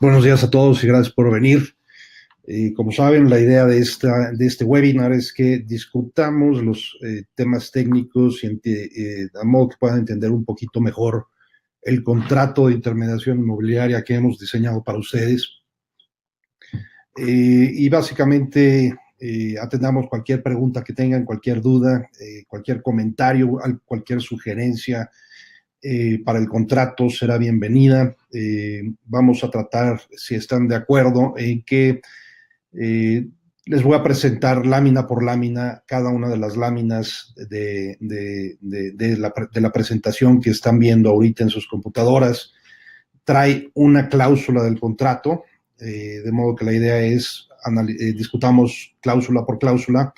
Buenos días a todos y gracias por venir. Como saben, la idea de este webinar es que discutamos los temas técnicos y a modo que puedan entender un poquito mejor el contrato de intermediación inmobiliaria que hemos diseñado para ustedes. Y básicamente atendamos cualquier pregunta que tengan, cualquier duda, cualquier comentario, cualquier sugerencia para el contrato será bienvenida. Vamos a tratar, si están de acuerdo, en que les voy a presentar lámina por lámina cada una de las láminas de la presentación que están viendo ahorita en sus computadoras. Trae una cláusula del contrato, de modo que la idea es discutamos cláusula por cláusula.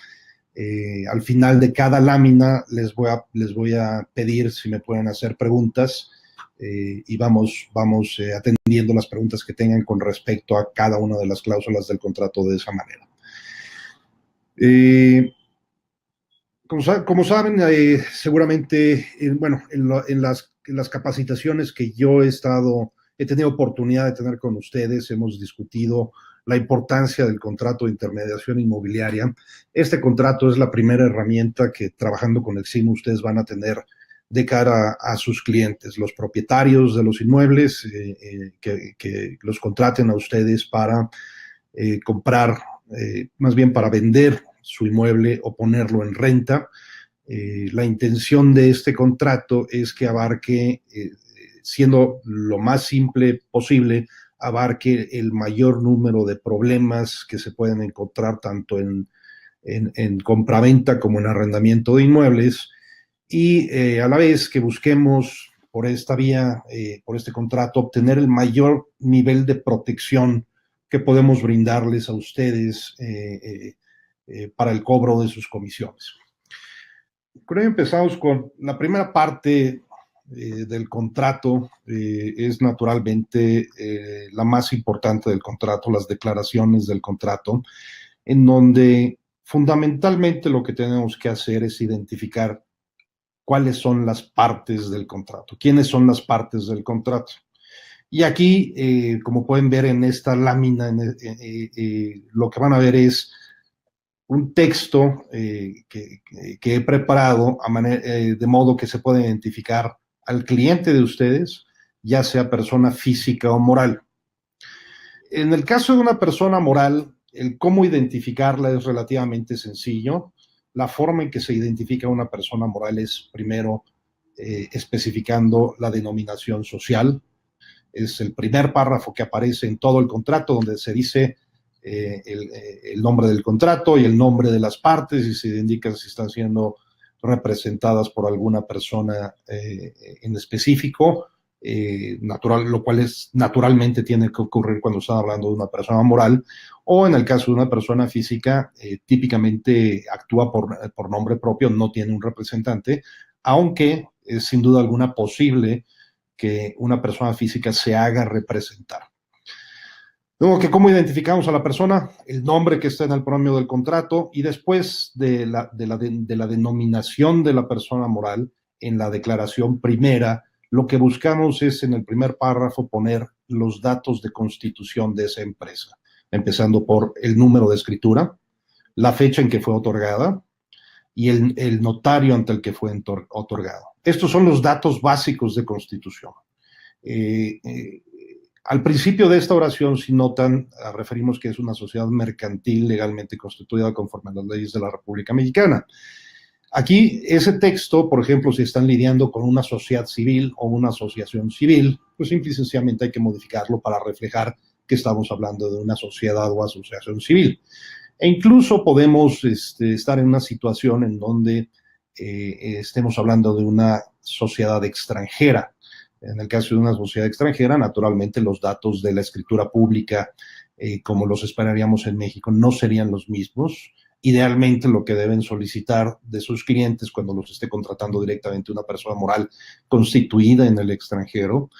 Al final de cada lámina les voy a pedir si me pueden hacer preguntas y vamos atendiendo las preguntas que tengan con respecto a cada una de las cláusulas del contrato de esa manera. Como saben, seguramente, en las capacitaciones que yo he tenido oportunidad de tener con ustedes, hemos discutido la importancia del contrato de intermediación inmobiliaria. Este contrato es la primera herramienta que, trabajando con Eximo, ustedes van a tener de cara a sus clientes, los propietarios de los inmuebles, que los contraten a ustedes para comprar, más bien para vender su inmueble o ponerlo en renta. La intención de este contrato es que abarque, siendo lo más simple posible, abarque el mayor número de problemas que se pueden encontrar tanto en compraventa como en arrendamiento de inmuebles, y a la vez que busquemos por esta vía, por este contrato, obtener el mayor nivel de protección que podemos brindarles a ustedes para el cobro de sus comisiones. Creo que empezamos con la primera parte del contrato. Es naturalmente la más importante del contrato, las declaraciones del contrato, en donde fundamentalmente lo que tenemos que hacer es identificar cuáles son las partes del contrato, quiénes son las partes del contrato. Y aquí, como pueden ver en esta lámina, lo que van a ver es un texto que he preparado de modo que se pueda identificar al cliente de ustedes, ya sea persona física o moral. En el caso de una persona moral, el cómo identificarla es relativamente sencillo. La forma en que se identifica una persona moral es primero especificando la denominación social. Es el primer párrafo que aparece en todo el contrato, donde se dice el nombre del contrato y el nombre de las partes, y se indica si están siendo representadas por alguna persona en específico, lo cual naturalmente tiene que ocurrir cuando están hablando de una persona moral, o en el caso de una persona física, típicamente actúa por nombre propio, no tiene un representante, aunque es sin duda alguna posible que una persona física se haga representar. Luego, ¿cómo identificamos a la persona? El nombre que está en el pronombre del contrato, y después de la denominación de la persona moral, en la declaración primera, lo que buscamos es en el primer párrafo poner los datos de constitución de esa empresa, empezando por el número de escritura, la fecha en que fue otorgada y el notario ante el que fue otorgado. Estos son los datos básicos de constitución. Al principio de esta oración, si notan, referimos que es una sociedad mercantil legalmente constituida conforme a las leyes de la República Mexicana. Aquí, ese texto, por ejemplo, si están lidiando con una sociedad civil o una asociación civil, pues simple y sencillamente hay que modificarlo para reflejar que estamos hablando de una sociedad o asociación civil. E incluso podemos estar en una situación en donde estemos hablando de una sociedad extranjera. En el caso de una sociedad extranjera, naturalmente los datos de la escritura pública, como los esperaríamos en México, no serían los mismos. Idealmente, lo que deben solicitar de sus clientes cuando los esté contratando directamente una persona moral constituida en el extranjero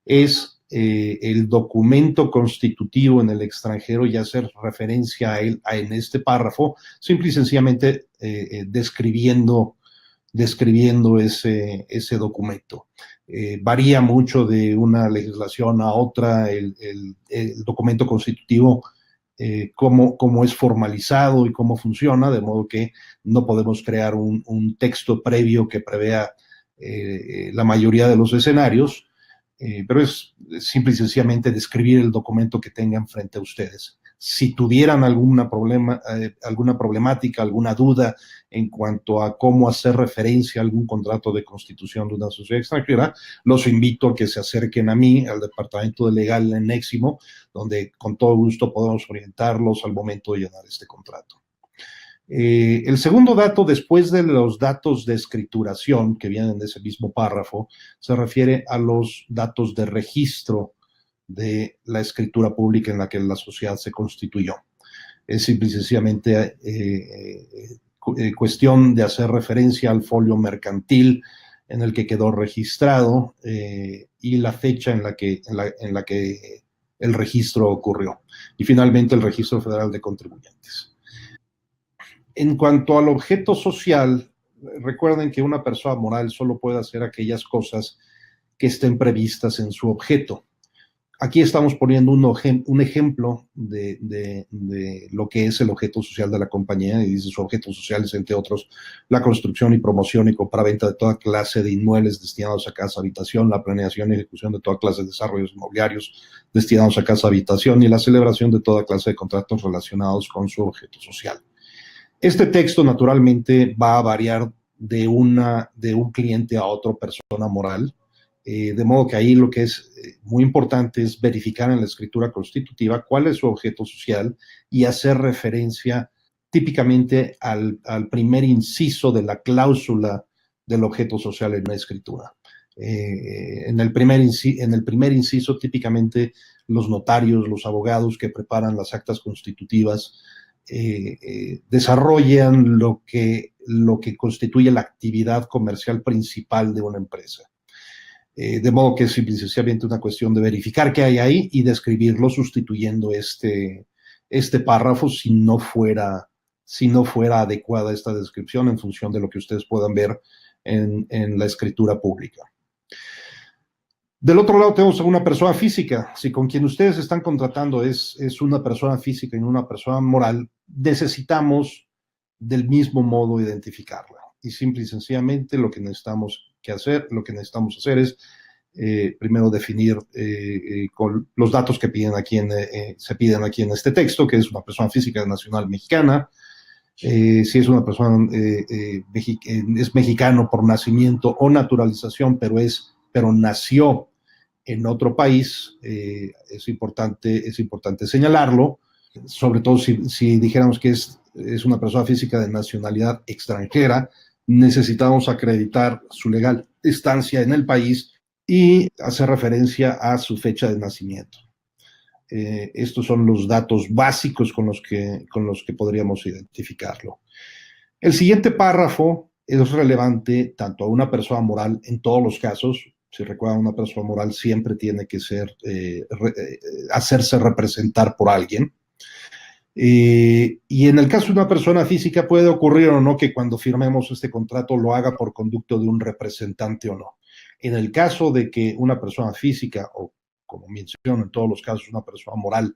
es el documento constitutivo en el extranjero y hacer referencia a él en este párrafo, simple y sencillamente describiendo describiendo ese documento. Varía mucho de una legislación a otra el documento constitutivo, cómo es formalizado y cómo funciona, de modo que no podemos crear un texto previo que prevea la mayoría de los escenarios, pero es simple y sencillamente describir el documento que tengan frente a ustedes. Si tuvieran alguna problemática, alguna duda en cuanto a cómo hacer referencia a algún contrato de constitución de una sociedad extranjera, los invito a que se acerquen a mí, al Departamento de Legal en Neximo, donde con todo gusto podemos orientarlos al momento de llenar este contrato. El segundo dato, después de los datos de escrituración que vienen de ese mismo párrafo, se refiere a los datos de registro de la escritura pública en la que la sociedad se constituyó. Es simple y sencillamente cuestión de hacer referencia al folio mercantil en el que quedó registrado y la fecha en la que el registro ocurrió. Y finalmente el Registro Federal de Contribuyentes. En cuanto al objeto social, recuerden que una persona moral solo puede hacer aquellas cosas que estén previstas en su objeto. Aquí estamos poniendo un ejemplo de lo que es el objeto social de la compañía, y dice: su objeto social es, entre otros, la construcción y promoción y compraventa de toda clase de inmuebles destinados a casa habitación, la planeación y ejecución de toda clase de desarrollos inmobiliarios destinados a casa habitación y la celebración de toda clase de contratos relacionados con su objeto social. Este texto, naturalmente, va a variar de un cliente a otro persona moral, de modo que ahí lo que es muy importante es verificar en la escritura constitutiva cuál es su objeto social y hacer referencia típicamente al primer inciso de la cláusula del objeto social en la escritura. En el primer inciso, típicamente los notarios, los abogados que preparan las actas constitutivas, desarrollan lo que constituye la actividad comercial principal de una empresa. De modo que es simplemente una cuestión de verificar qué hay ahí y describirlo sustituyendo este párrafo si no fuera adecuada esta descripción en función de lo que ustedes puedan ver en la escritura pública. Del otro lado tenemos a una persona física. Si con quien ustedes están contratando es una persona física y no una persona moral, necesitamos del mismo modo identificarla. Y simple y sencillamente lo que necesitamos hacer es primero definir con los datos que se piden aquí en este texto, que es una persona física nacional mexicana. Si es una persona es mexicano por nacimiento o naturalización, pero nació en otro país, es importante señalarlo, sobre todo si dijéramos que es una persona física de nacionalidad extranjera, necesitamos acreditar su legal estancia en el país y hacer referencia a su fecha de nacimiento. Estos son los datos básicos con los que podríamos identificarlo. El siguiente párrafo es relevante tanto a una persona moral en todos los casos. Si recuerdan, una persona moral siempre tiene que hacerse representar por alguien. Y en el caso de una persona física puede ocurrir o no que cuando firmemos este contrato lo haga por conducto de un representante o no. En el caso de que una persona física, o como menciono en todos los casos, una persona moral,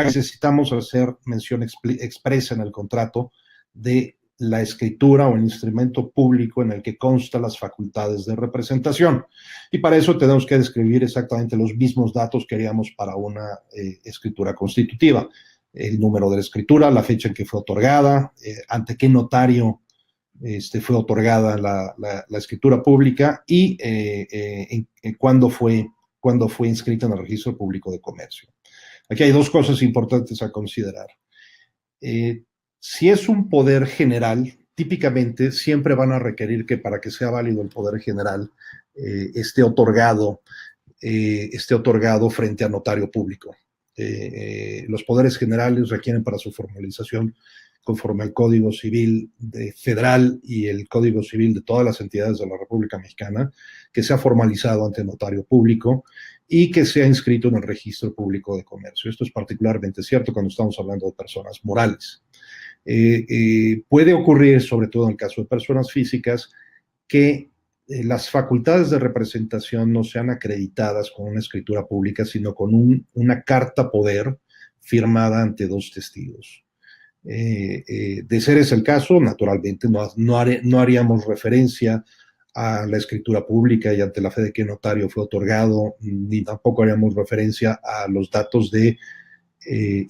necesitamos hacer mención expresa en el contrato de la escritura o el instrumento público en el que constan las facultades de representación. Y para eso tenemos que describir exactamente los mismos datos que haríamos para una escritura constitutiva. El número de la escritura, la fecha en que fue otorgada, ante qué notario fue otorgada la escritura pública y cuándo fue inscrita en el Registro Público de Comercio. Aquí hay dos cosas importantes a considerar. Si es un poder general, típicamente siempre van a requerir que para que sea válido el poder general esté otorgado frente a notario público. Los poderes generales requieren para su formalización, conforme al Código Civil Federal y el Código Civil de todas las entidades de la República Mexicana, que sea formalizado ante notario público y que sea inscrito en el Registro Público de Comercio. Esto es particularmente cierto cuando estamos hablando de personas morales. Puede ocurrir, sobre todo en el caso de personas físicas, que las facultades de representación no sean acreditadas con una escritura pública, sino con una carta poder firmada ante dos testigos. De ser ese el caso, naturalmente no haríamos referencia a la escritura pública y ante la fe de qué notario fue otorgado, ni tampoco haríamos referencia a los datos de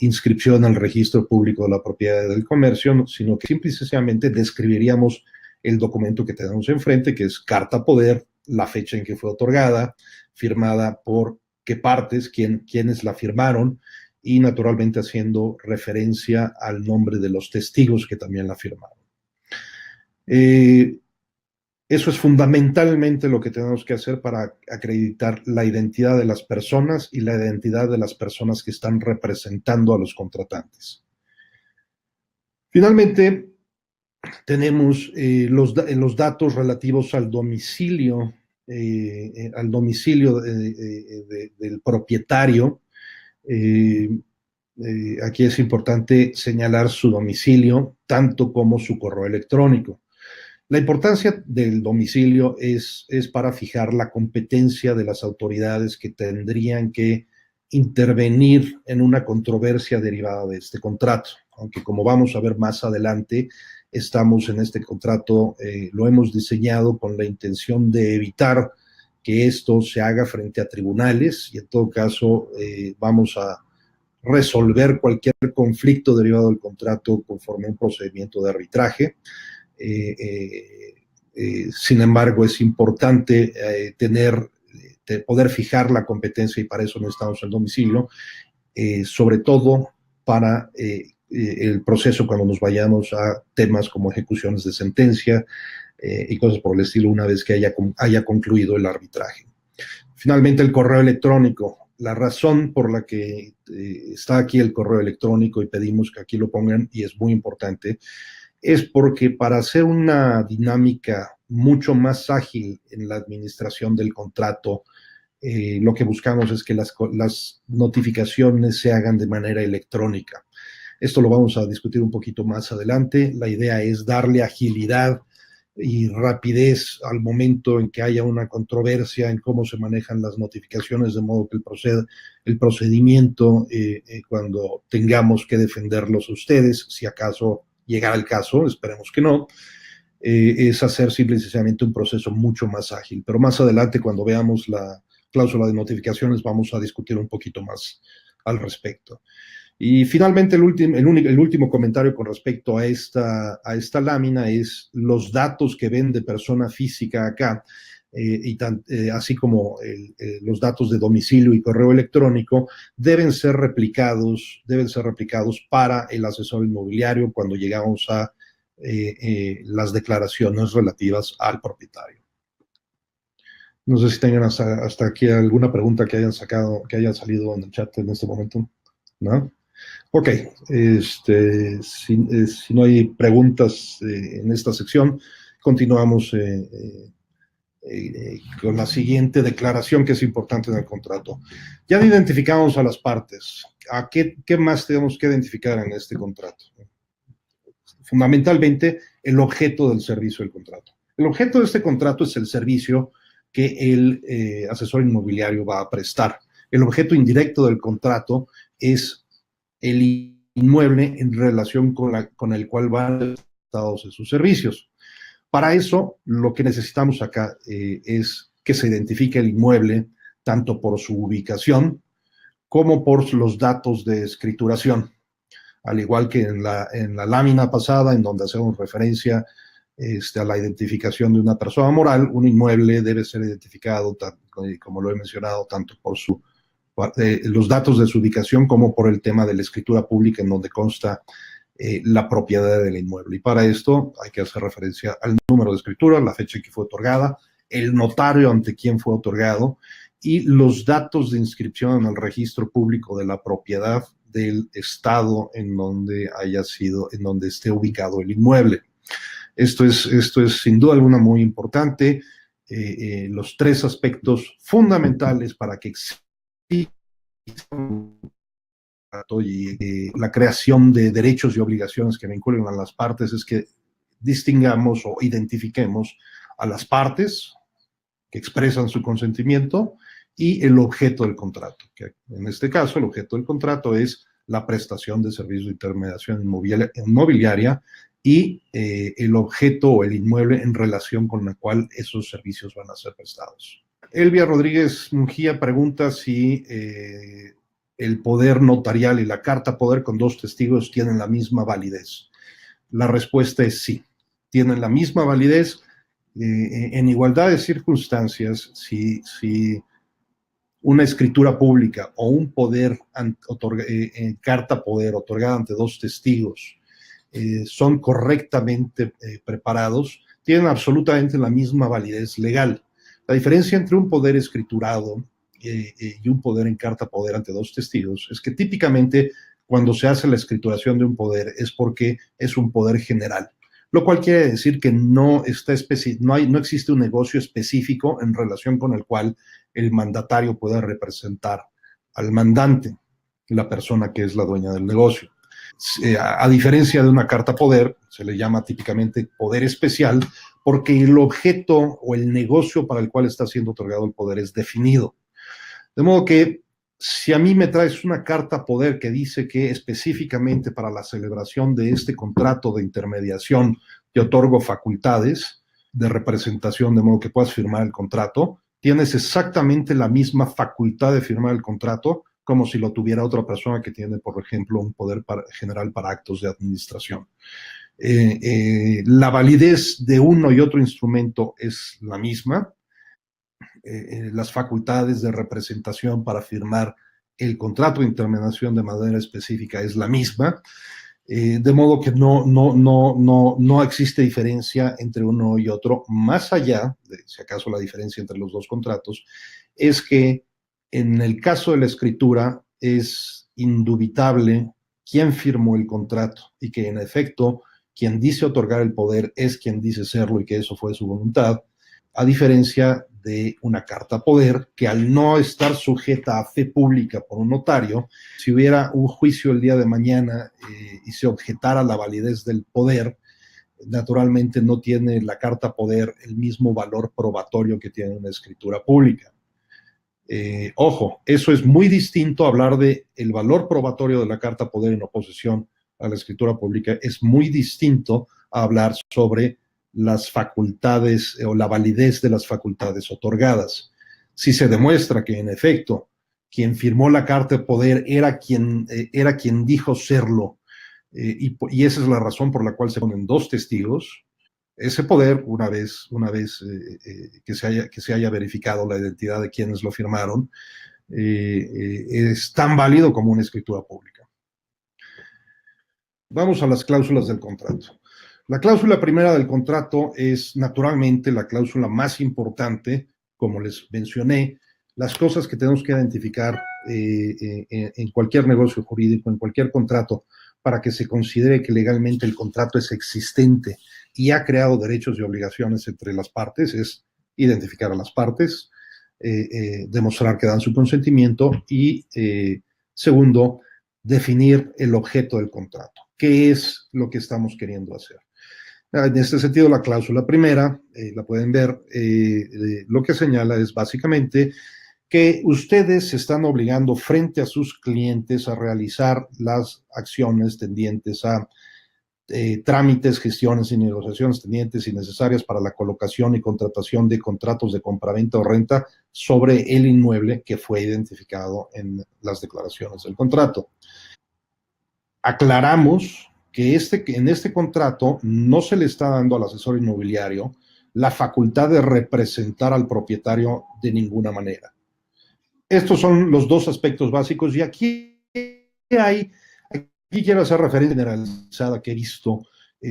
inscripción al registro público de la propiedad del comercio, sino que simple y sencillamente describiríamos el documento que tenemos enfrente, que es carta poder, la fecha en que fue otorgada, firmada por qué partes, quiénes la firmaron, y naturalmente haciendo referencia al nombre de los testigos que también la firmaron. Eso es fundamentalmente lo que tenemos que hacer para acreditar la identidad de las personas y la identidad de las personas que están representando a los contratantes. Finalmente, tenemos los datos relativos al domicilio del propietario. Aquí es importante señalar su domicilio, tanto como su correo electrónico. La importancia del domicilio es para fijar la competencia de las autoridades que tendrían que intervenir en una controversia derivada de este contrato. Aunque como vamos a ver más adelante, estamos en este contrato, lo hemos diseñado con la intención de evitar que esto se haga frente a tribunales y en todo caso vamos a resolver cualquier conflicto derivado del contrato conforme a un procedimiento de arbitraje. Sin embargo, es importante poder fijar la competencia y para eso necesitamos el domicilio, sobre todo para el proceso cuando nos vayamos a temas como ejecuciones de sentencia y cosas por el estilo una vez que haya concluido el arbitraje. Finalmente, el correo electrónico. La razón por la que está aquí el correo electrónico y pedimos que aquí lo pongan, y es muy importante, es porque para hacer una dinámica mucho más ágil en la administración del contrato, lo que buscamos es que las notificaciones se hagan de manera electrónica. Esto lo vamos a discutir un poquito más adelante. La idea es darle agilidad y rapidez al momento en que haya una controversia en cómo se manejan las notificaciones, de modo que el procedimiento, cuando tengamos que defenderlos a ustedes, si acaso llegara el caso, esperemos que no, es hacer simple y sencillamente un proceso mucho más ágil. Pero más adelante, cuando veamos la cláusula de notificaciones, vamos a discutir un poquito más al respecto. Y finalmente, el último comentario con respecto a esta lámina es los datos que ven de persona física acá, así como los datos de domicilio y correo electrónico, deben ser replicados para el asesor inmobiliario cuando llegamos a las declaraciones relativas al propietario. No sé si tengan hasta aquí alguna pregunta que hayan salido en el chat en este momento, ¿no? Ok, si no hay preguntas en esta sección, continuamos con la siguiente declaración que es importante en el contrato. Ya identificamos a las partes. ¿Qué más tenemos que identificar en este contrato? Fundamentalmente, el objeto del servicio del contrato. El objeto de este contrato es el servicio que el asesor inmobiliario va a prestar. El objeto indirecto del contrato es el inmueble en relación con el cual van prestados sus servicios. Para eso, lo que necesitamos acá es que se identifique el inmueble tanto por su ubicación como por los datos de escrituración. Al igual que en la lámina pasada, en donde hacemos referencia a la identificación de una persona moral, un inmueble debe ser identificado, como lo he mencionado, tanto por los datos de su ubicación como por el tema de la escritura pública en donde consta la propiedad del inmueble. Y para esto hay que hacer referencia al número de escritura, la fecha en que fue otorgada, el notario ante quien fue otorgado y los datos de inscripción en el registro público de la propiedad del estado en donde esté ubicado el inmueble. Esto es sin duda alguna muy importante. Los tres aspectos fundamentales para que exista y la creación de derechos y obligaciones que vinculen a las partes es que distingamos o identifiquemos a las partes que expresan su consentimiento y el objeto del contrato, que en este caso el objeto del contrato es la prestación de servicios de intermediación inmobiliaria y el objeto o el inmueble en relación con el cual esos servicios van a ser prestados. Elvia Rodríguez Mujía pregunta si el poder notarial y la carta poder con dos testigos tienen la misma validez. La respuesta es sí, tienen la misma validez. En igualdad de circunstancias, si una escritura pública o un poder, carta poder otorgada ante dos testigos son correctamente preparados, tienen absolutamente la misma validez legal. La diferencia entre un poder escriturado y un poder en carta poder ante dos testigos es que típicamente cuando se hace la escrituración de un poder es porque es un poder general, lo cual quiere decir que no existe un negocio específico en relación con el cual el mandatario pueda representar al mandante, la persona que es la dueña del negocio. A diferencia de una carta poder, se le llama típicamente poder especial, porque el objeto o el negocio para el cual está siendo otorgado el poder es definido. De modo que si a mí me traes una carta poder que dice que específicamente para la celebración de este contrato de intermediación te otorgo facultades de representación de modo que puedas firmar el contrato, tienes exactamente la misma facultad de firmar el contrato como si lo tuviera otra persona que tiene, por ejemplo, un poder general para actos de administración. La validez de uno y otro instrumento es la misma. Las facultades de representación para firmar el contrato de intermediación de manera específica es la misma, de modo que no existe diferencia entre uno y otro, más allá de, si acaso, la diferencia entre los dos contratos, es que en el caso de la escritura es indubitable quién firmó el contrato y que en efecto quien dice otorgar el poder es quien dice serlo y que eso fue su voluntad, a diferencia de una carta poder que al no estar sujeta a fe pública por un notario, si hubiera un juicio el día de mañana y se objetara la validez del poder, naturalmente no tiene la carta poder el mismo valor probatorio que tiene una escritura pública. Ojo, eso es muy distinto a hablar de el valor probatorio de la carta poder en oposición a la escritura pública, es muy distinto a hablar sobre las facultades o la validez de las facultades otorgadas. Si se demuestra que en efecto quien firmó la carta de poder era quien dijo serlo, y esa es la razón por la cual se ponen dos testigos, ese poder, una vez que se haya verificado la identidad de quienes lo firmaron, es tan válido como una escritura pública. Vamos a las cláusulas del contrato. La cláusula primera del contrato es naturalmente la cláusula más importante, como les mencioné, las cosas que tenemos que identificar en cualquier negocio jurídico, en cualquier contrato, para que se considere que legalmente el contrato es existente y ha creado derechos y obligaciones entre las partes, es identificar a las partes, demostrar que dan su consentimiento y, segundo, definir el objeto del contrato. ¿Qué es lo que estamos queriendo hacer? En este sentido, la cláusula primera, la pueden ver, lo que señala es básicamente que ustedes se están obligando frente a sus clientes a realizar las acciones tendientes a trámites, gestiones y negociaciones tendientes y necesarias para la colocación y contratación de contratos de compraventa o renta sobre el inmueble que fue identificado en las declaraciones del contrato. Aclaramos que en este contrato no se le está dando al asesor inmobiliario la facultad de representar al propietario de ninguna manera. Estos son los dos aspectos básicos y aquí quiero hacer referencia generalizada que he visto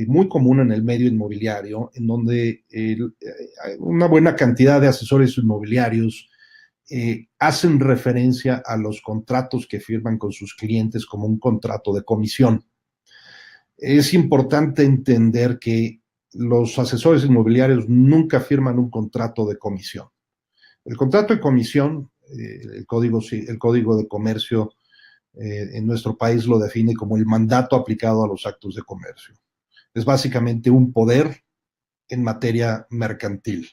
muy común en el medio inmobiliario, en donde una buena cantidad de asesores inmobiliarios hacen referencia a los contratos que firman con sus clientes como un contrato de comisión. Es importante entender que los asesores inmobiliarios nunca firman un contrato de comisión. El contrato de comisión, el Código de Comercio En nuestro país lo define como el mandato aplicado a los actos de comercio. Es básicamente un poder en materia mercantil.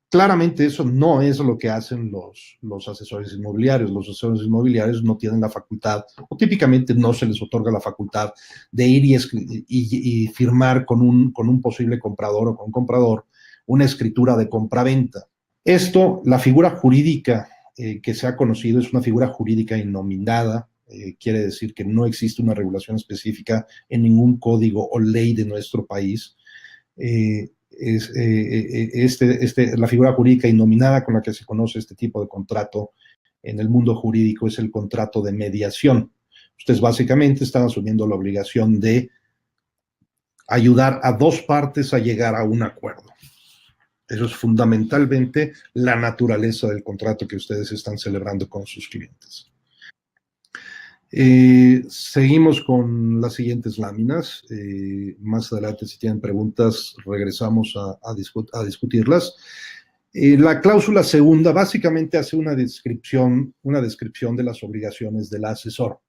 Claramente eso no es lo que hacen los asesores inmobiliarios. Los asesores inmobiliarios no tienen la facultad, o típicamente no se les otorga la facultad de ir y firmar con un posible comprador o con un comprador una escritura de compraventa. Esto, la figura jurídica que se ha conocido es una figura jurídica innominada, quiere decir que no existe una regulación específica en ningún código o ley de nuestro país. La figura jurídica innominada con la que se conoce este tipo de contrato en el mundo jurídico es el contrato de mediación. Ustedes básicamente están asumiendo la obligación de ayudar a dos partes a llegar a un acuerdo. Eso es fundamentalmente la naturaleza del contrato que ustedes están celebrando con sus clientes. Seguimos con las siguientes láminas. Más adelante, si tienen preguntas, regresamos a discutirlas. La cláusula segunda básicamente hace una descripción de las obligaciones del asesor.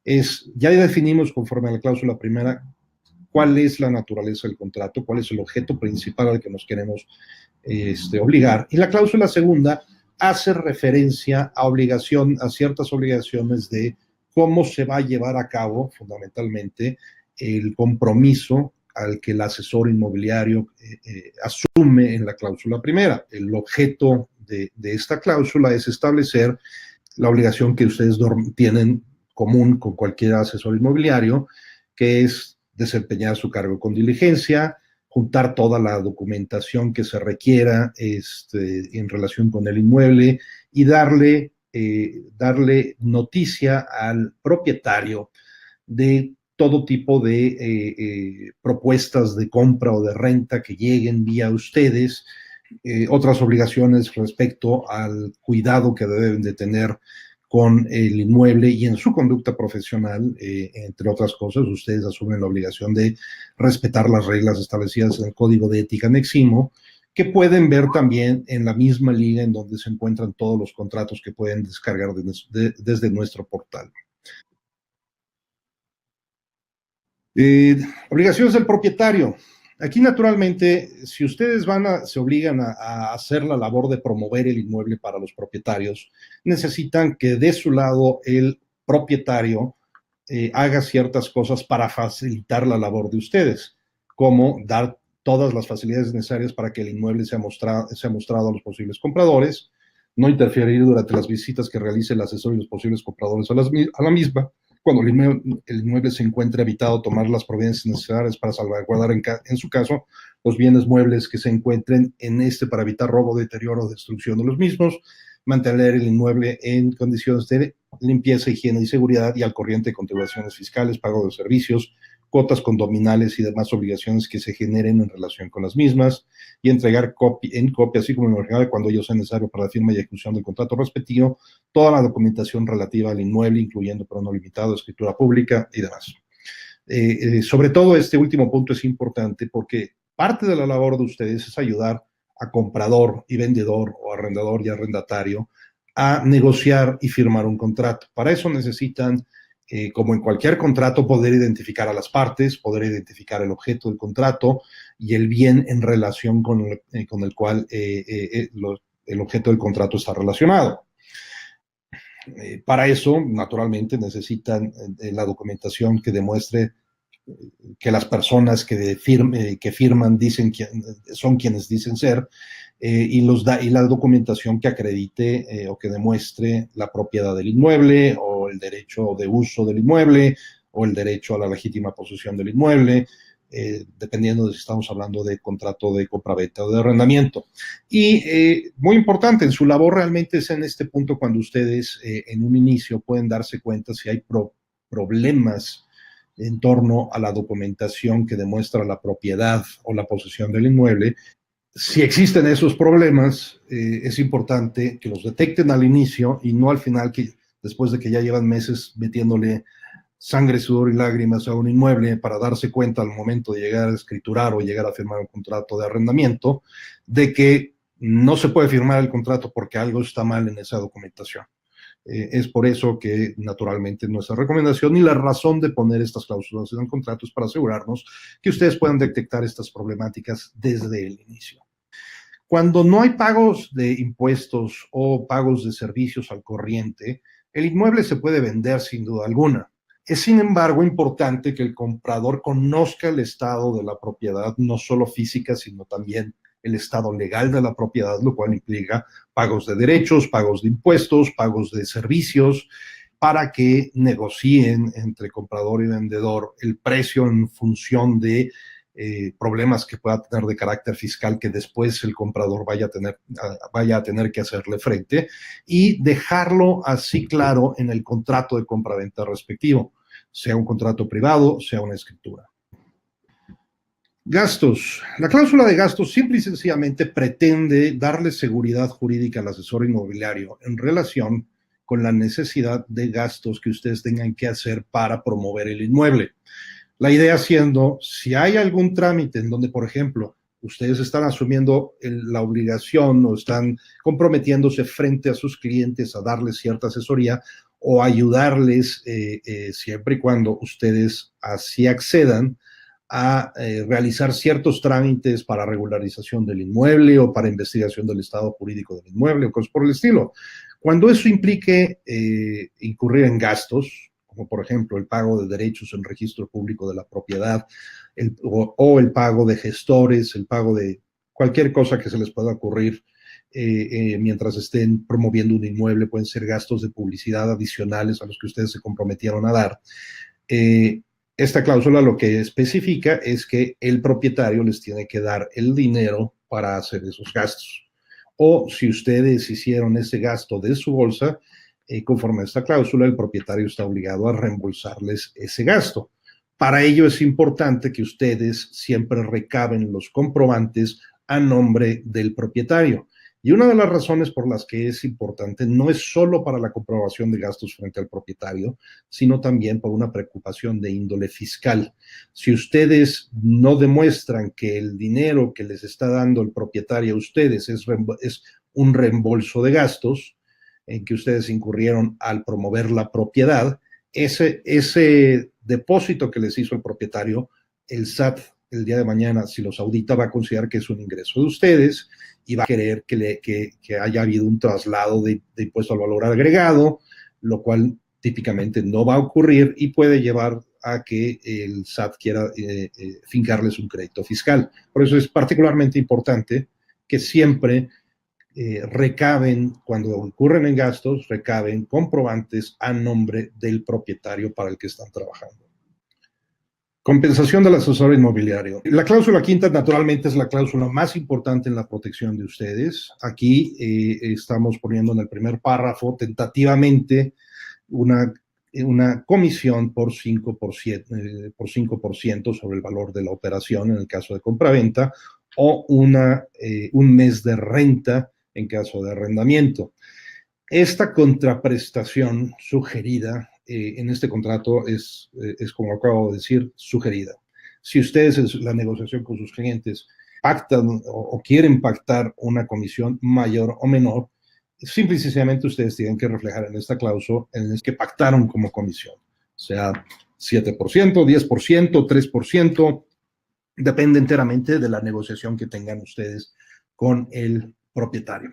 Ya definimos conforme a la cláusula primera cuál es la naturaleza del contrato, cuál es el objeto principal al que nos queremos obligar. Y la cláusula segunda hace referencia a ciertas obligaciones de cómo se va a llevar a cabo fundamentalmente el compromiso al que el asesor inmobiliario asume en la cláusula primera. El objeto de esta cláusula es establecer la obligación que ustedes tienen común con cualquier asesor inmobiliario, que es desempeñar su cargo con diligencia, juntar toda la documentación que se requiera en relación con el inmueble y darle noticia al propietario de todo tipo de propuestas de compra o de renta que lleguen vía ustedes, otras obligaciones respecto al cuidado que deben de tener con el inmueble y en su conducta profesional, entre otras cosas, ustedes asumen la obligación de respetar las reglas establecidas en el Código de Ética Neximo, que pueden ver también en la misma liga en donde se encuentran todos los contratos que pueden descargar desde nuestro portal. Obligaciones del propietario. Aquí, naturalmente, si ustedes se obligan a hacer la labor de promover el inmueble para los propietarios, necesitan que de su lado el propietario haga ciertas cosas para facilitar la labor de ustedes, como dar todas las facilidades necesarias para que el inmueble sea mostrado a los posibles compradores, no interferir durante las visitas que realice el asesor y los posibles compradores a la misma, cuando el inmueble se encuentre habitado, tomar las providencias necesarias para salvaguardar, en su caso, los bienes muebles que se encuentren para evitar robo, deterioro o destrucción de los mismos, mantener el inmueble en condiciones de limpieza, higiene y seguridad y al corriente de contribuciones fiscales, pago de servicios, cuotas condominales y demás obligaciones que se generen en relación con las mismas, y entregar en copia, así como en original, cuando ello sea necesario para la firma y ejecución del contrato respectivo, toda la documentación relativa al inmueble, incluyendo pero no limitado, escritura pública y demás. Sobre todo este último punto es importante porque parte de la labor de ustedes es ayudar a comprador y vendedor, o arrendador y arrendatario, a negociar y firmar un contrato. Para eso necesitan, como en cualquier contrato, poder identificar a las partes, poder identificar el objeto del contrato y el bien en relación con el cual el objeto del contrato está relacionado. Para eso, naturalmente, necesitan la documentación que demuestre que las personas que firman son quienes dicen ser, y la documentación que acredite o que demuestre la propiedad del inmueble, o el derecho de uso del inmueble, o el derecho a la legítima posesión del inmueble, dependiendo de si estamos hablando de contrato de compraventa o de arrendamiento. Y muy importante, en su labor realmente es en este punto cuando ustedes en un inicio pueden darse cuenta si hay problemas en torno a la documentación que demuestra la propiedad o la posesión del inmueble. Si existen esos problemas, es importante que los detecten al inicio y no al final, que después de que ya llevan meses metiéndole sangre, sudor y lágrimas a un inmueble para darse cuenta al momento de llegar a escriturar o llegar a firmar un contrato de arrendamiento, de que no se puede firmar el contrato porque algo está mal en esa documentación. Es por eso que, naturalmente, nuestra recomendación y la razón de poner estas cláusulas en el contrato es para asegurarnos que ustedes puedan detectar estas problemáticas desde el inicio. Cuando no hay pagos de impuestos o pagos de servicios al corriente, el inmueble se puede vender sin duda alguna. Es, sin embargo, importante que el comprador conozca el estado de la propiedad, no solo física, sino también el estado legal de la propiedad, lo cual implica pagos de derechos, pagos de impuestos, pagos de servicios, para que negocien entre comprador y vendedor el precio en función de problemas que pueda tener de carácter fiscal que después el comprador vaya a tener que hacerle frente, y dejarlo así claro en el contrato de compraventa respectivo, sea un contrato privado, sea una escritura. Gastos. La cláusula de gastos simple y sencillamente pretende darle seguridad jurídica al asesor inmobiliario en relación con la necesidad de gastos que ustedes tengan que hacer para promover el inmueble. La idea siendo, si hay algún trámite en donde, por ejemplo, ustedes están asumiendo la obligación o están comprometiéndose frente a sus clientes a darles cierta asesoría o ayudarles siempre y cuando ustedes así accedan a realizar ciertos trámites para regularización del inmueble o para investigación del estado jurídico del inmueble o cosas por el estilo. Cuando eso implique incurrir en gastos, como por ejemplo el pago de derechos en registro público de la propiedad, o el pago de gestores, el pago de cualquier cosa que se les pueda ocurrir mientras estén promoviendo un inmueble, pueden ser gastos de publicidad adicionales a los que ustedes se comprometieron a dar. Esta cláusula lo que especifica es que el propietario les tiene que dar el dinero para hacer esos gastos. O si ustedes hicieron ese gasto de su bolsa, conforme a esta cláusula, el propietario está obligado a reembolsarles ese gasto. Para ello es importante que ustedes siempre recaben los comprobantes a nombre del propietario. Y una de las razones por las que es importante no es solo para la comprobación de gastos frente al propietario, sino también por una preocupación de índole fiscal. Si ustedes no demuestran que el dinero que les está dando el propietario a ustedes es un reembolso de gastos en que ustedes incurrieron al promover la propiedad, ese depósito que les hizo el propietario, el SAT el día de mañana, si los audita, va a considerar que es un ingreso de ustedes y va a querer que haya habido un traslado de impuesto al valor agregado, lo cual típicamente no va a ocurrir y puede llevar a que el SAT quiera fincarles un crédito fiscal. Por eso es particularmente importante que siempre recaben, cuando ocurren en gastos, recaben comprobantes a nombre del propietario para el que están trabajando. Compensación del asesor inmobiliario. La cláusula quinta, naturalmente, es la cláusula más importante en la protección de ustedes. Aquí estamos poniendo en el primer párrafo, tentativamente, una comisión por 5% sobre el valor de la operación en el caso de compraventa, o un mes de renta en caso de arrendamiento. Esta contraprestación sugerida en este contrato es, como acabo de decir, sugerida. Si ustedes en la negociación con sus clientes pactan o quieren pactar una comisión mayor o menor, simple y sencillamente ustedes tienen que reflejar en esta cláusula en el que pactaron como comisión, sea 7%, 10%, 3%, depende enteramente de la negociación que tengan ustedes con el propietario.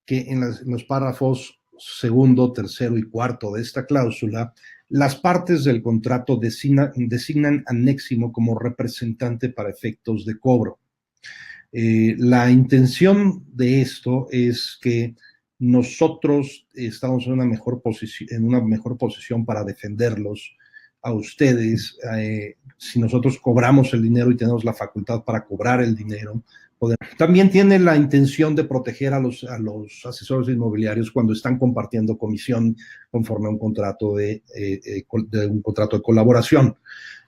Que en los párrafos segundo, tercero y cuarto de esta cláusula, las partes del contrato designan a Neximo como representante para efectos de cobro. La intención de esto es que nosotros estamos en una mejor posición para defenderlos a ustedes. Si nosotros cobramos el dinero y tenemos la facultad para cobrar el dinero, también tiene la intención de proteger a los asesores inmobiliarios cuando están compartiendo comisión conforme a un contrato de colaboración.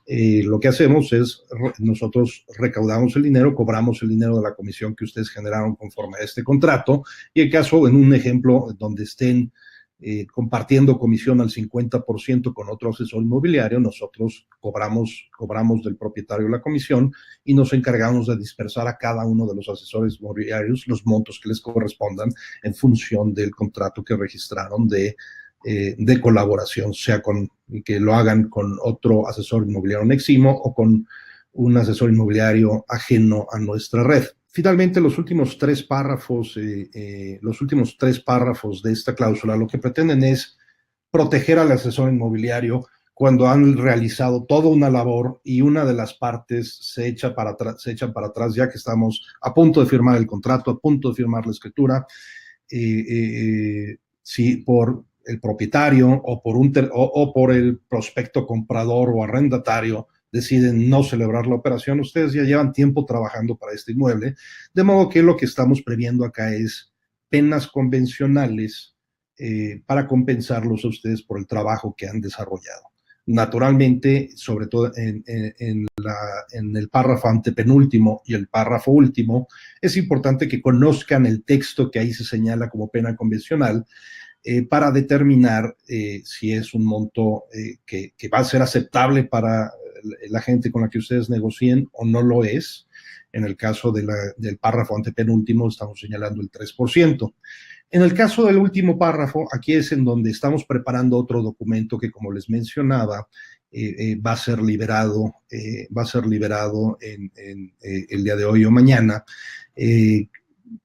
Lo que hacemos es, nosotros recaudamos el dinero, cobramos el dinero de la comisión que ustedes generaron conforme a este contrato, y en un ejemplo donde estén compartiendo comisión al 50% con otro asesor inmobiliario, nosotros cobramos del propietario la comisión y nos encargamos de dispersar a cada uno de los asesores inmobiliarios los montos que les correspondan en función del contrato que registraron de colaboración, sea que lo hagan con otro asesor inmobiliario Neximo o con un asesor inmobiliario ajeno a nuestra red. Finalmente, los últimos tres párrafos de esta cláusula lo que pretenden es proteger al asesor inmobiliario cuando han realizado toda una labor y una de las partes se echa para atrás ya que estamos a punto de firmar el contrato, a punto de firmar la escritura, si por el propietario o por el prospecto comprador o arrendatario deciden no celebrar la operación, ustedes ya llevan tiempo trabajando para este inmueble, de modo que lo que estamos previendo acá es penas convencionales para compensarlos a ustedes por el trabajo que han desarrollado. Naturalmente, sobre todo en el párrafo antepenúltimo y el párrafo último, es importante que conozcan el texto que ahí se señala como pena convencional, para determinar si es un monto que va a ser aceptable para la gente con la que ustedes negocien o no lo es. En el caso del párrafo antepenúltimo estamos señalando el 3%. En el caso del último párrafo, aquí es en donde estamos preparando otro documento que, como les mencionaba, va a ser liberado el día de hoy o mañana,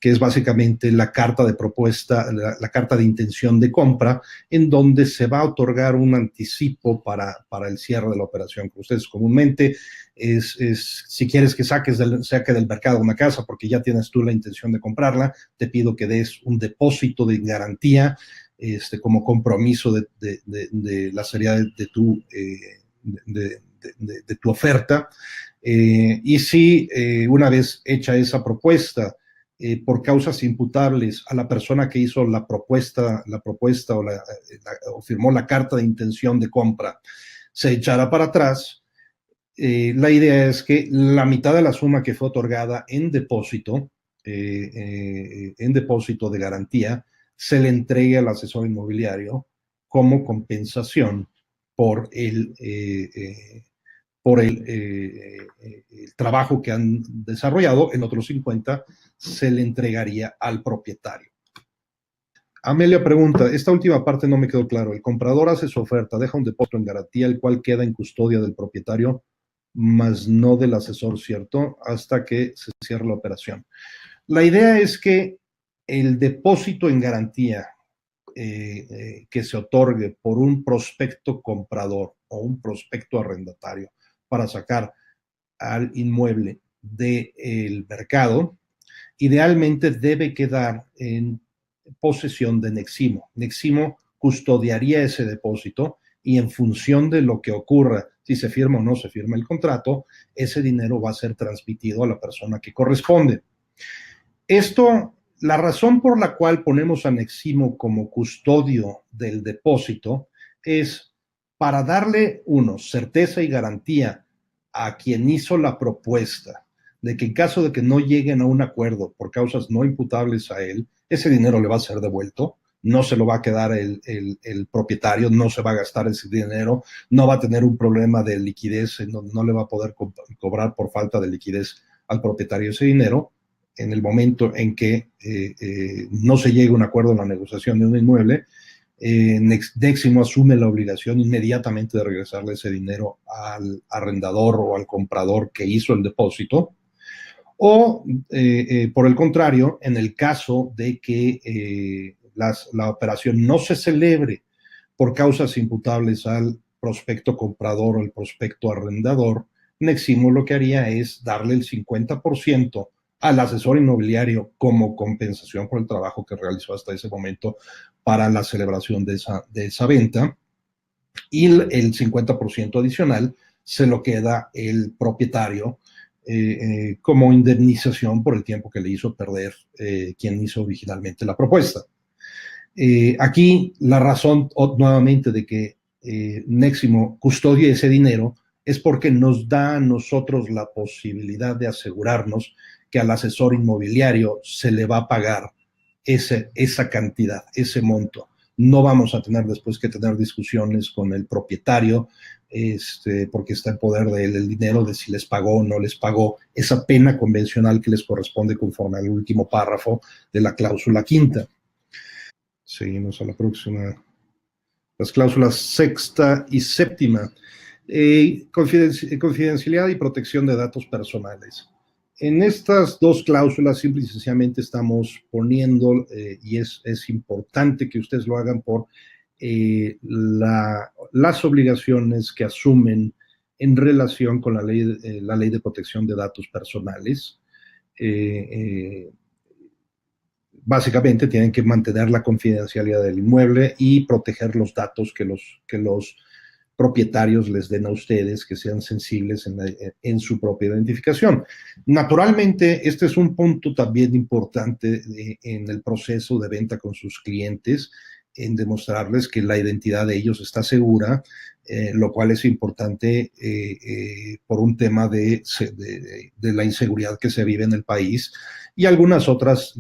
que es básicamente la carta de propuesta, la carta de intención de compra, en donde se va a otorgar un anticipo para el cierre de la operación. Que ustedes comúnmente si quieres que saque del mercado una casa porque ya tienes tú la intención de comprarla, te pido que des un depósito de garantía como compromiso de la seriedad de tu oferta. Y si una vez hecha esa propuesta, por causas imputables a la persona que hizo la propuesta o firmó la carta de intención de compra, se echará para atrás, la idea es que la mitad de la suma que fue otorgada en depósito de garantía, se le entregue al asesor inmobiliario como compensación por el trabajo que han desarrollado. En otros 50 se le entregaría al propietario. Amelia pregunta, esta última parte no me quedó claro. El comprador hace su oferta, deja un depósito en garantía, el cual queda en custodia del propietario, más no del asesor, ¿cierto? Hasta que se cierre la operación. La idea es que el depósito en garantía que se otorgue por un prospecto comprador o un prospecto arrendatario para sacar al inmueble del mercado, idealmente debe quedar en posesión de Neximo. Neximo custodiaría ese depósito y en función de lo que ocurra, si se firma o no se firma el contrato, ese dinero va a ser transmitido a la persona que corresponde. La razón por la cual ponemos a Neximo como custodio del depósito es para darle, certeza y garantía a quien hizo la propuesta de que en caso de que no lleguen a un acuerdo por causas no imputables a él, ese dinero le va a ser devuelto, no se lo va a quedar el propietario, no se va a gastar ese dinero, no va a tener un problema de liquidez en donde no le va a poder cobrar por falta de liquidez al propietario ese dinero. En el momento en que no se llegue a un acuerdo en la negociación de un inmueble, Neximo asume la obligación inmediatamente de regresarle ese dinero al arrendador o al comprador que hizo el depósito. O, por el contrario, en el caso de que la operación no se celebre por causas imputables al prospecto comprador o el prospecto arrendador, Neximo lo que haría es darle el 50% al asesor inmobiliario como compensación por el trabajo que realizó hasta ese momento para la celebración de esa venta, y el 50% adicional se lo queda el propietario como indemnización por el tiempo que le hizo perder quien hizo originalmente la propuesta. Aquí la razón nuevamente de que Neximo custodie ese dinero es porque nos da a nosotros la posibilidad de asegurarnos que al asesor inmobiliario se le va a pagar esa cantidad, ese monto. No vamos a tener después que tener discusiones con el propietario, porque está en poder de él el dinero, de si les pagó o no les pagó esa pena convencional que les corresponde conforme al último párrafo de la cláusula quinta. Seguimos a la próxima. Las cláusulas sexta y séptima. Confidencialidad y protección de datos personales. En estas dos cláusulas simple y sencillamente estamos poniendo, y es importante que ustedes lo hagan por las obligaciones que asumen en relación con la ley de protección de datos personales. Básicamente tienen que mantener la confidencialidad del inmueble y proteger los datos que los propietarios les den a ustedes, que sean sensibles en su propia identificación. Naturalmente, este es un punto también importante en el proceso de venta con sus clientes, en demostrarles que la identidad de ellos está segura, lo cual es importante por un tema de la inseguridad que se vive en el país y algunos otros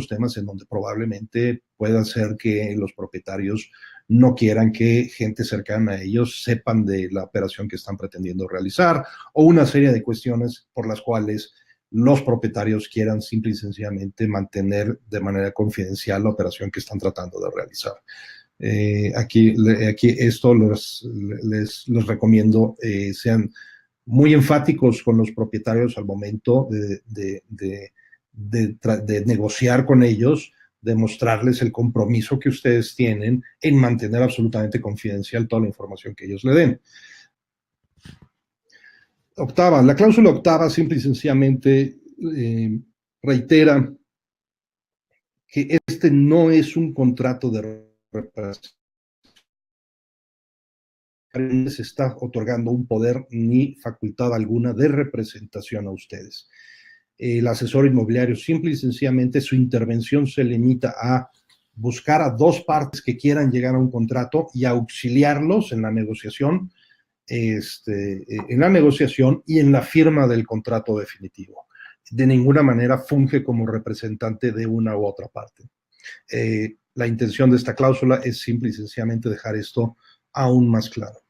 temas en donde probablemente pueda ser que los propietarios no quieran que gente cercana a ellos sepan de la operación que están pretendiendo realizar o una serie de cuestiones por las cuales los propietarios quieran simple y sencillamente mantener de manera confidencial la operación que están tratando de realizar. Aquí esto les recomiendo sean muy enfáticos con los propietarios al momento de negociar con ellos, demostrarles el compromiso que ustedes tienen en mantener absolutamente confidencial toda la información que ellos le den. Octava, la cláusula octava simple y sencillamente reitera que este no es un contrato de reparación. Se está otorgando un poder ni facultad alguna de representación a ustedes. El asesor inmobiliario simple y sencillamente su intervención se limita a buscar a dos partes que quieran llegar a un contrato y auxiliarlos en la negociación, y en la firma del contrato definitivo. De ninguna manera funge como representante de una u otra parte. La intención de esta cláusula es simple y sencillamente dejar esto aún más claro.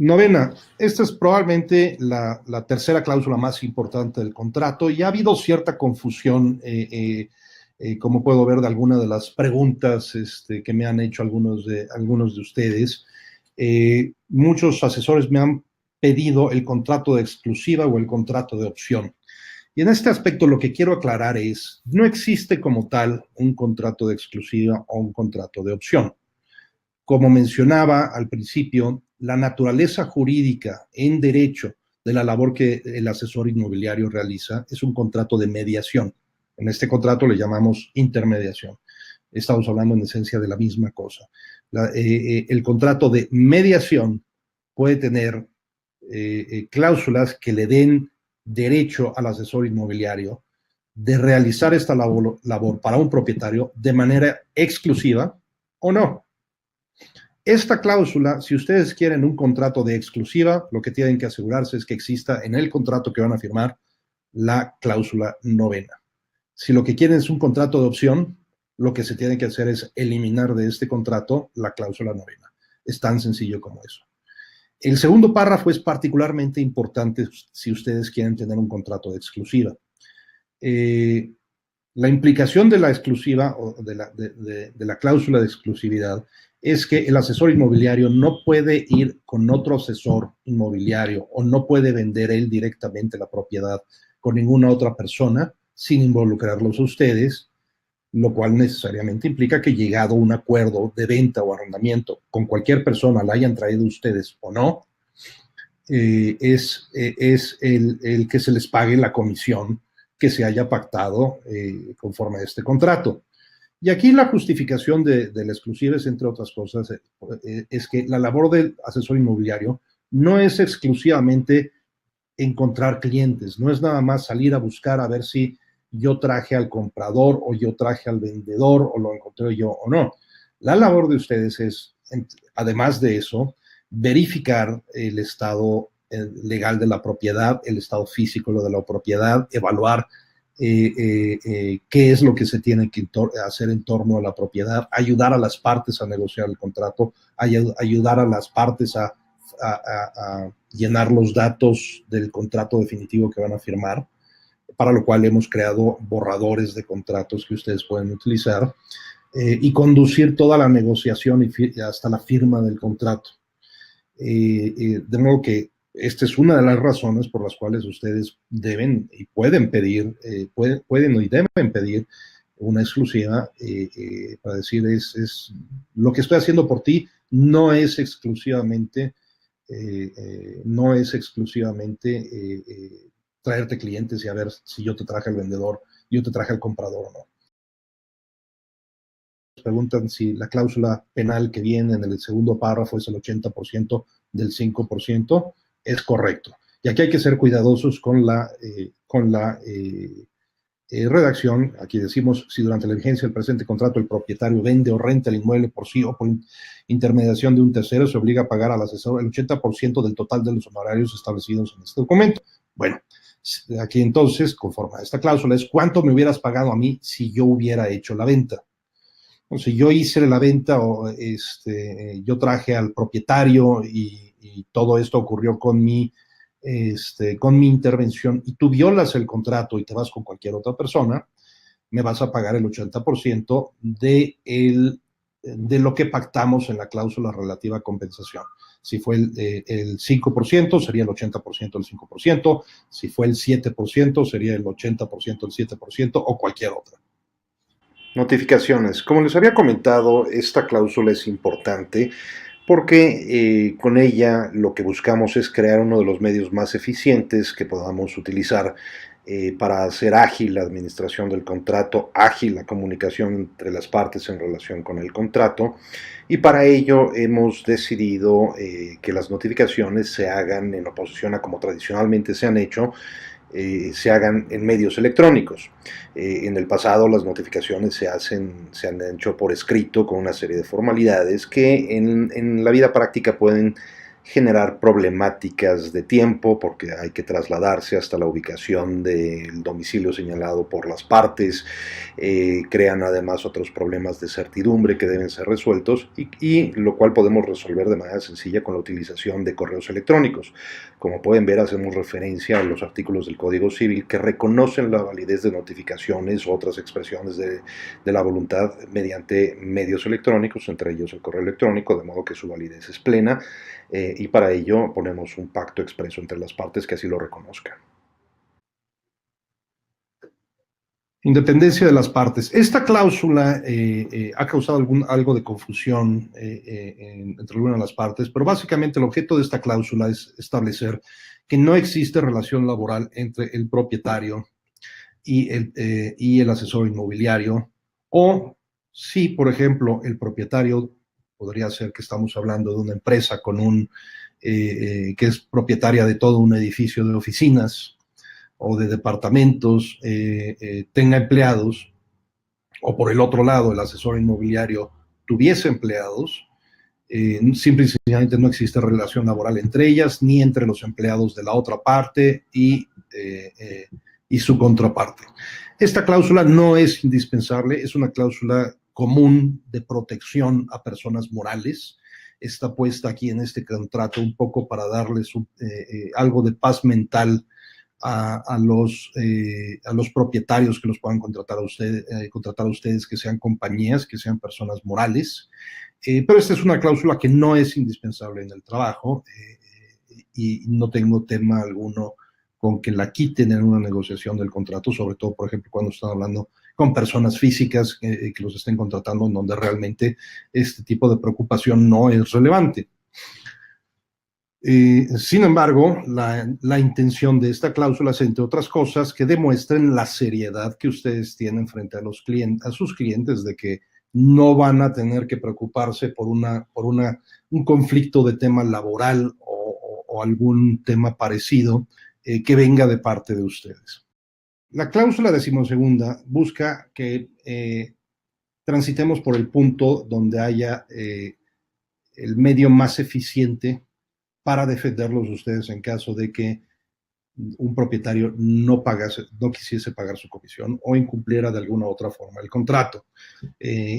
Novena, esta es probablemente la tercera cláusula más importante del contrato y ha habido cierta confusión, como puedo ver de algunas de las preguntas que me han hecho algunos de ustedes. Muchos asesores me han pedido el contrato de exclusiva o el contrato de opción. Y en este aspecto lo que quiero aclarar es, no existe como tal un contrato de exclusiva o un contrato de opción. Como mencionaba al principio, la naturaleza jurídica en derecho de la labor que el asesor inmobiliario realiza es un contrato de mediación. En este contrato le llamamos intermediación. Estamos hablando en esencia de la misma cosa. El contrato de mediación puede tener cláusulas que le den derecho al asesor inmobiliario de realizar esta labor para un propietario de manera exclusiva o no. Esta cláusula, si ustedes quieren un contrato de exclusiva, lo que tienen que asegurarse es que exista en el contrato que van a firmar la cláusula novena. Si lo que quieren es un contrato de opción, lo que se tiene que hacer es eliminar de este contrato la cláusula novena. Es tan sencillo como eso. El segundo párrafo es particularmente importante si ustedes quieren tener un contrato de exclusiva. La implicación de la exclusiva o de la cláusula de exclusividad es que el asesor inmobiliario no puede ir con otro asesor inmobiliario o no puede vender él directamente la propiedad con ninguna otra persona sin involucrarlos a ustedes, lo cual necesariamente implica que llegado a un acuerdo de venta o arrendamiento con cualquier persona, la hayan traído ustedes o no, es el que se les pague la comisión que se haya pactado conforme a este contrato. Y aquí la justificación de la exclusiva es, entre otras cosas, es que la labor del asesor inmobiliario no es exclusivamente encontrar clientes, no es nada más salir a buscar a ver si yo traje al comprador o yo traje al vendedor o lo encontré yo o no. La labor de ustedes es, además de eso, verificar el estado legal de la propiedad, el estado físico de la propiedad, evaluar qué es lo que se tiene que hacer en torno a la propiedad, ayudar a las partes a negociar el contrato, ayudar a las partes a llenar los datos del contrato definitivo que van a firmar, para lo cual hemos creado borradores de contratos que ustedes pueden utilizar, y conducir toda la negociación y hasta la firma del contrato. De modo que esta es una de las razones por las cuales ustedes deben y pueden pedir, pueden y deben pedir una exclusiva, para decir, lo que estoy haciendo por ti no es exclusivamente, traerte clientes y a ver si yo te traje al vendedor, yo te traje al comprador o no. Preguntan si la cláusula penal que viene en el segundo párrafo es el 80% del 5%, es correcto. Y aquí hay que ser cuidadosos con la redacción. Aquí decimos, si durante la vigencia del presente contrato el propietario vende o renta el inmueble por sí o por intermediación de un tercero, se obliga a pagar al asesor el 80% del total de los honorarios establecidos en este documento. Bueno, aquí entonces, conforme a esta cláusula, es cuánto me hubieras pagado a mí si yo hubiera hecho la venta. Si yo hice la venta, o yo traje al propietario y todo esto ocurrió con mi intervención, y tú violas el contrato y te vas con cualquier otra persona, me vas a pagar el 80% de lo que pactamos en la cláusula relativa a compensación. Si fue el 5%, sería el 80% del 5%. Si fue el 7%, sería el 80% del 7%, o cualquier otra. Notificaciones. Como les había comentado, esta cláusula es importante porque con ella lo que buscamos es crear uno de los medios más eficientes que podamos utilizar para hacer ágil la administración del contrato, ágil la comunicación entre las partes en relación con el contrato, y para ello hemos decidido que las notificaciones se hagan en oposición a como tradicionalmente se han hecho, se hagan en medios electrónicos. En el pasado las notificaciones se han hecho por escrito con una serie de formalidades que en la vida práctica pueden generar problemáticas de tiempo, porque hay que trasladarse hasta la ubicación del domicilio señalado por las partes, crean además otros problemas de certidumbre que deben ser resueltos, y lo cual podemos resolver de manera sencilla con la utilización de correos electrónicos. Como pueden ver, hacemos referencia a los artículos del Código Civil que reconocen la validez de notificaciones u otras expresiones de la voluntad mediante medios electrónicos, entre ellos el correo electrónico, de modo que su validez es plena, y para ello ponemos un pacto expreso entre las partes que así lo reconozcan. Independencia de las partes. Esta cláusula ha causado algo de confusión entre algunas de las partes, pero básicamente el objeto de esta cláusula es establecer que no existe relación laboral entre el propietario y el asesor inmobiliario, o si, por ejemplo, el propietario podría ser que estamos hablando de una empresa que es propietaria de todo un edificio de oficinas o de departamentos, tenga empleados, o por el otro lado el asesor inmobiliario tuviese empleados, simple y sencillamente no existe relación laboral entre ellas, ni entre los empleados de la otra parte y su contraparte. Esta cláusula no es indispensable, es una cláusula común de protección a personas morales. Está puesta aquí en este contrato un poco para darles algo de paz mental a los propietarios que los puedan contratar a ustedes, que sean compañías, que sean personas morales. Pero esta es una cláusula que no es indispensable en el trabajo, y no tengo tema alguno con que la quiten en una negociación del contrato, sobre todo, por ejemplo, cuando están hablando con personas físicas que los estén contratando, en donde realmente este tipo de preocupación no es relevante. Sin embargo, la intención de esta cláusula es, entre otras cosas, que demuestren la seriedad que ustedes tienen frente a sus clientes, de que no van a tener que preocuparse por un conflicto de tema laboral o algún tema parecido que venga de parte de ustedes. La cláusula 12ª busca que transitemos por el punto donde haya el medio más eficiente para defenderlos ustedes en caso de que un propietario no quisiese pagar su comisión o incumpliera de alguna otra forma el contrato,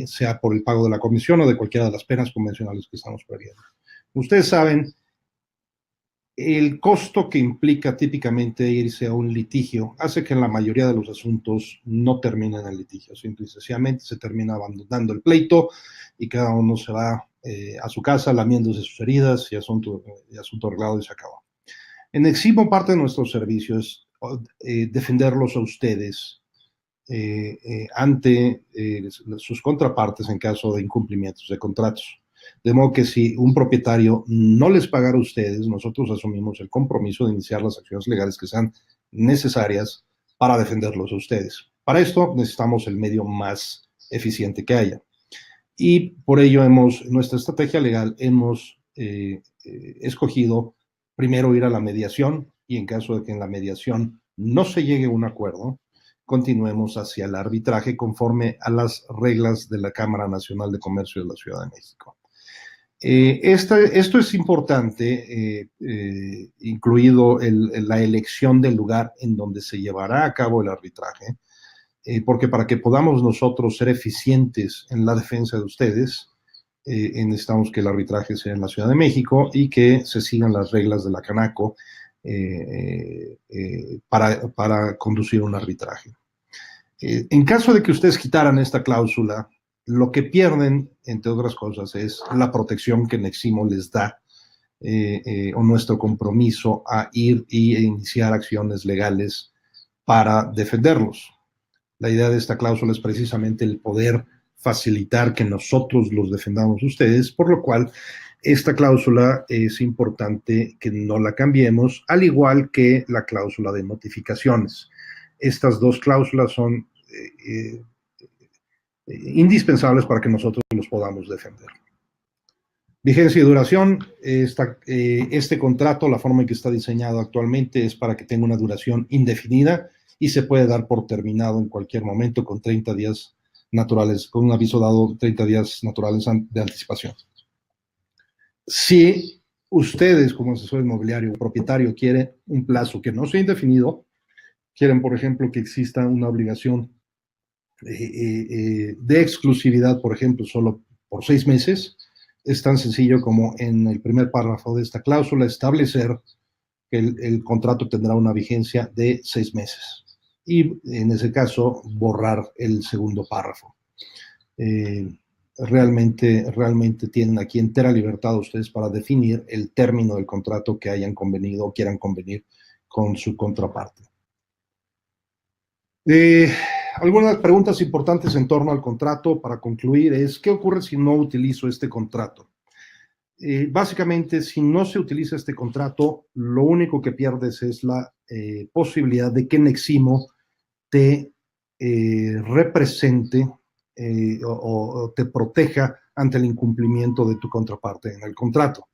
sea por el pago de la comisión o de cualquiera de las penas convencionales que estamos previendo. Ustedes saben el costo que implica típicamente irse a un litigio hace que en la mayoría de los asuntos no terminen en litigio, simple y sencillamente se termina abandonando el pleito y cada uno se va a su casa lamiéndose sus heridas y asunto arreglado y se acabó. En Neximo parte de nuestro servicio es defenderlos a ustedes ante sus contrapartes en caso de incumplimientos de contratos. De modo que si un propietario no les pagara a ustedes, nosotros asumimos el compromiso de iniciar las acciones legales que sean necesarias para defenderlos a ustedes. Para esto necesitamos el medio más eficiente que haya. Y por ello nuestra estrategia legal hemos escogido primero ir a la mediación y en caso de que en la mediación no se llegue a un acuerdo, continuemos hacia el arbitraje conforme a las reglas de la Cámara Nacional de Comercio de la Ciudad de México. Esto es importante, incluido la elección del lugar en donde se llevará a cabo el arbitraje, porque para que podamos nosotros ser eficientes en la defensa de ustedes, necesitamos que el arbitraje sea en la Ciudad de México y que se sigan las reglas de la Canaco para conducir un arbitraje. En caso de que ustedes quitaran esta cláusula, lo que pierden, entre otras cosas, es la protección que Neximo les da o nuestro compromiso a ir e iniciar acciones legales para defenderlos. La idea de esta cláusula es precisamente el poder facilitar que nosotros los defendamos ustedes, por lo cual esta cláusula es importante que no la cambiemos, al igual que la cláusula de notificaciones. Estas dos cláusulas son indispensables para que nosotros los podamos defender. Vigencia y duración. Este contrato, la forma en que está diseñado actualmente, es para que tenga una duración indefinida y se puede dar por terminado en cualquier momento con 30 días naturales, con un aviso dado 30 días naturales de anticipación. Si ustedes, como asesor inmobiliario o propietario, quieren un plazo que no sea indefinido, quieren, por ejemplo, que exista una obligación de exclusividad, por ejemplo, solo por 6 meses, es tan sencillo como en el primer párrafo de esta cláusula establecer que el contrato tendrá una vigencia de 6 meses y en ese caso borrar el segundo párrafo. Realmente tienen aquí entera libertad ustedes para definir el término del contrato que hayan convenido o quieran convenir con su contraparte. Algunas preguntas importantes en torno al contrato para concluir es, ¿qué ocurre si no utilizo este contrato? Básicamente, si no se utiliza este contrato, lo único que pierdes es la posibilidad de que Neximo te represente o te proteja ante el incumplimiento de tu contraparte en el contrato.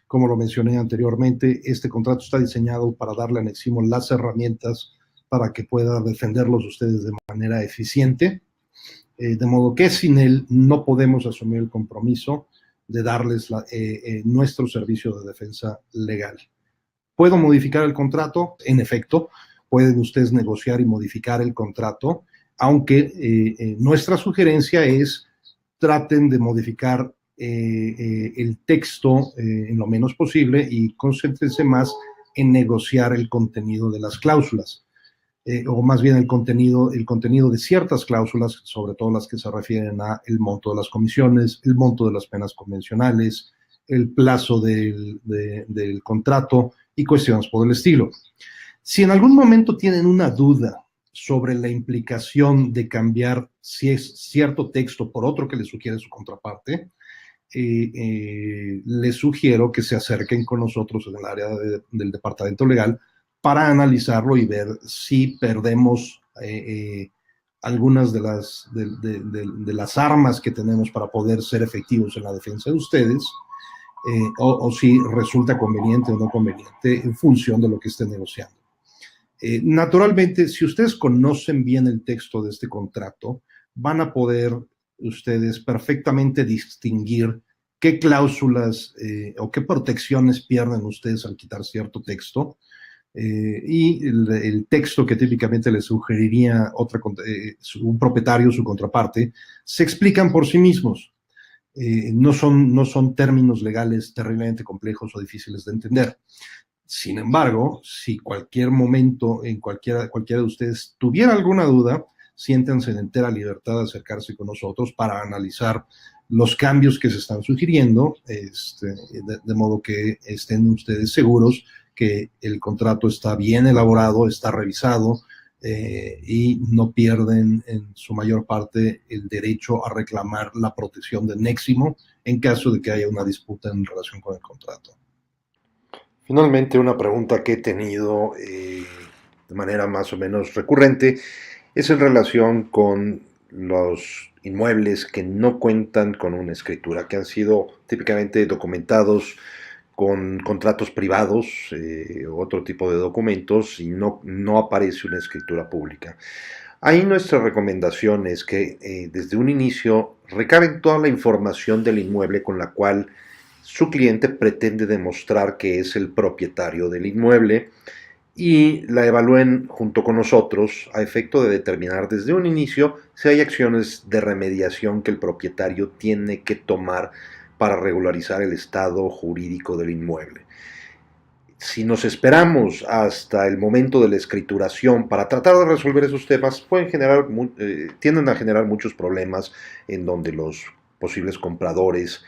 Como lo mencioné anteriormente, este contrato está diseñado para darle a Neximo las herramientas para que pueda defenderlos ustedes de manera eficiente, de modo que sin él no podemos asumir el compromiso de darles nuestro servicio de defensa legal. ¿Puedo modificar el contrato? En efecto, pueden ustedes negociar y modificar el contrato, aunque nuestra sugerencia es traten de modificar el texto en lo menos posible y concéntrense más en negociar el contenido de las cláusulas. O más bien el contenido de ciertas cláusulas, sobre todo las que se refieren a el monto de las comisiones, el monto de las penas convencionales, el plazo del contrato y cuestiones por el estilo. Si en algún momento tienen una duda sobre la implicación de cambiar si es cierto texto por otro que le sugiere su contraparte, les sugiero que se acerquen con nosotros en el área del departamento legal para analizarlo y ver si perdemos algunas de las armas que tenemos para poder ser efectivos en la defensa de ustedes, o si resulta conveniente o no conveniente en función de lo que esté negociando. Naturalmente, si ustedes conocen bien el texto de este contrato, van a poder ustedes perfectamente distinguir qué cláusulas o qué protecciones pierden ustedes al quitar cierto texto, y el texto que típicamente le sugeriría un propietario, su contraparte, se explican por sí mismos. No son términos legales terriblemente complejos o difíciles de entender. Sin embargo, si cualquier momento, en cualquiera de ustedes tuviera alguna duda, siéntanse en entera libertad de acercarse con nosotros para analizar los cambios que se están sugiriendo, de modo que estén ustedes seguros que el contrato está bien elaborado, está revisado, y no pierden en su mayor parte el derecho a reclamar la protección de Neximo en caso de que haya una disputa en relación con el contrato. Finalmente, una pregunta que he tenido de manera más o menos recurrente es en relación con los inmuebles que no cuentan con una escritura, que han sido típicamente documentados con contratos privados, otro tipo de documentos, y no aparece una escritura pública. Ahí nuestra recomendación es que desde un inicio recaben toda la información del inmueble con la cual su cliente pretende demostrar que es el propietario del inmueble y la evalúen junto con nosotros a efecto de determinar desde un inicio si hay acciones de remediación que el propietario tiene que tomar para regularizar el estado jurídico del inmueble. Si nos esperamos hasta el momento de la escrituración para tratar de resolver esos temas, tienden a generar muchos problemas en donde los posibles compradores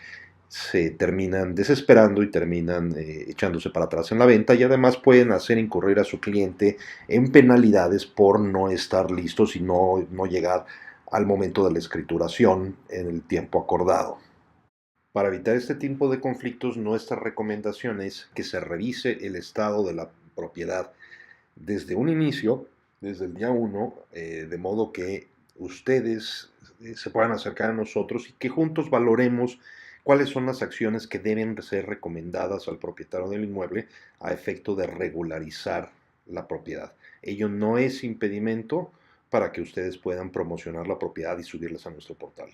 se terminan desesperando y terminan echándose para atrás en la venta, y además pueden hacer incurrir a su cliente en penalidades por no estar listos y no llegar al momento de la escrituración en el tiempo acordado. Para evitar este tipo de conflictos, nuestra recomendación es que se revise el estado de la propiedad desde un inicio, desde el día 1, de modo que ustedes se puedan acercar a nosotros y que juntos valoremos cuáles son las acciones que deben ser recomendadas al propietario del inmueble a efecto de regularizar la propiedad. Ello no es impedimento para que ustedes puedan promocionar la propiedad y subirlas a nuestro portal.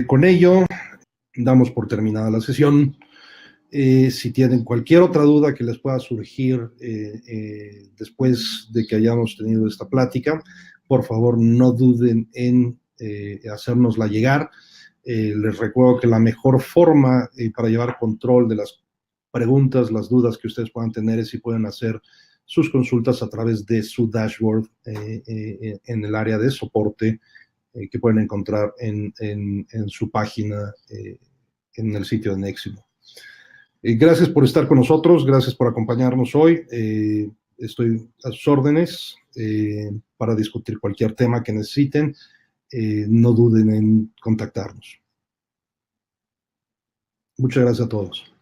Con ello, damos por terminada la sesión. Si tienen cualquier otra duda que les pueda surgir después de que hayamos tenido esta plática, por favor no duden en hacérnosla llegar. Les recuerdo que la mejor forma para llevar control de las preguntas, las dudas que ustedes puedan tener es si pueden hacer sus consultas a través de su dashboard en el área de soporte que pueden encontrar en su página en el sitio de Neximo. Gracias por estar con nosotros, gracias por acompañarnos hoy. Estoy a sus órdenes para discutir cualquier tema que necesiten. No duden en contactarnos. Muchas gracias a todos.